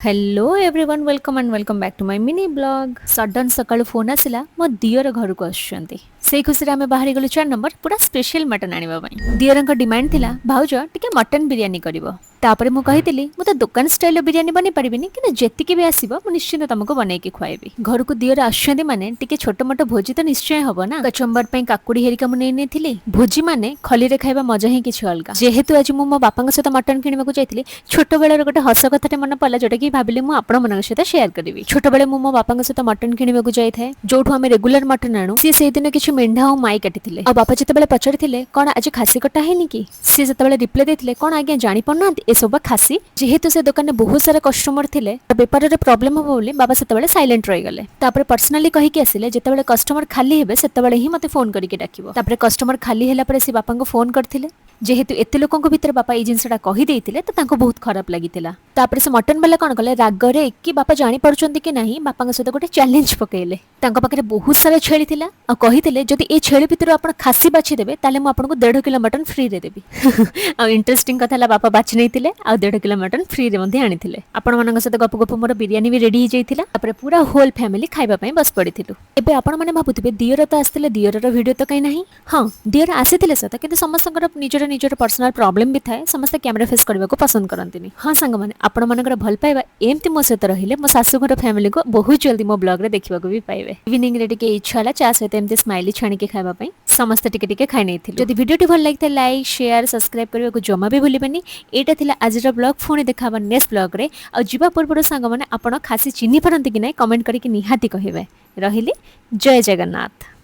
Hello everyone welcome and welcome back to my mini blog sudden सकाळु phone आसिला मो दियर घर को आछंती से खुशी रे हमें बाहरी गलु 4 नंबर पूरा स्पेशल मटन आनिबा पई दियर का डिमांड थिला भाउज टिके मटन बिरयानी करिवो तापरे मु कहितली मु तो दुकान स्टाइल बिरयानी बनी परिबिनी कि जेतिके भी आसीबो मु निश्चित तुमको बनै के खुआइबी घर को दियर आछंती माने टिके छोट मोट भोजी तो निश्चय हबो ना कचंबर पई काकुडी हेरिका मु नै नेथिली भोजी माने खली रे खाइबा मजा ही किछ अलगा जेहेतु आज मु मो बापा सहित मटन किनिबा को जाइतली छोट बेलर गोटे हस कथाटे मन पला जोटा कि भाबिले मु आपण मन सहित शेयर करिवि छोट बेले मु मो बापा सहित मटन किनिबा को जाय थाए जोठु हमें रेगुलर मटन आणु से दिन किछ मेंढा और माई काटिथिले आ बापा जते बेले पचरिथिले कोन आज खासी कटा हेनी कि से जते बेले रिप्लाई देथिले कोन आज्ञा जानि पड़ना ए सब खासी जेहेतु से दुकान में बहुत सारा कस्टमर थिले बेपार रे प्रॉब्लम हो बोली बाबा सेते बेले साइलेंट रहि गले तापर पर्सनली कहि के आसिले जते बेले कस्टमर खाली हेबे सेते बेले ही मते फोन करिके डाकिबो तापर कस्टमर खाली हैला परे से बापा को फोन करथिले जेहेतु एते लोकन को भीतर बापा ई जिंसटा कहि देइथिले त तांको बहुत खराब लागितिला तापर से मटन वाला कोन कले रागरे कि बापा जानि पड़चंती कि नाही बापा सहित गोटे चैलेंज पकेले तांको पाखरे बहुत सारा छेली थिला आ कहिथिले जदि ए छेली भीतर आपण खासी बाछि देबे ताले मु आपनको 1.5 किलो मटन फ्री रे देबी आ इंटरेस्टिंग कथा ला बापा बाछि नैथिले आ 1.5 किलो मटन फ्री रे मध्ये आनिथिले आपण मानक सहित गप गप मोर बिरयानी भी रेडी हो जाइथिला तापर पूरा होल फैमिली खाइबा पई बस पड़िथिलु एबे आपण माने भाबुथिबे दियर त आस्थिले दियर रो वीडियो त कई नाही हां दियर आसीथिले सत किंतु समस्तकर निजर पर्सनल प्रॉब्लम भी थाए समस्त कैमरा फेस करबा को पसंद करंतिनी हां संग माने आपण मानकर भल पाइबा एमती मो सहित रहिले मो सासु घर फैमिली को बहुत जल्दी मो ब्लॉग रे देखिबा को भी पाइबे इवनिंग रे टिके इच्छा ला चा सहित एमती स्माइली छाणी के खाइबा पई समस्त टिके टिके खाइ नैथिलु जदि वीडियो टी भल लागिते लाइक शेयर सब्सक्राइब करबा को जमा भी भूलिबेनी एटा थिला आज रो ब्लॉग फोन देखाबा नेक्स्ट ब्लॉग रे आ जीवा पूर्व संग माने आपण खासी चिन्ही परंती कि नै कमेंट करी कि निहाती कहिबे रहिली जय जगन्नाथ।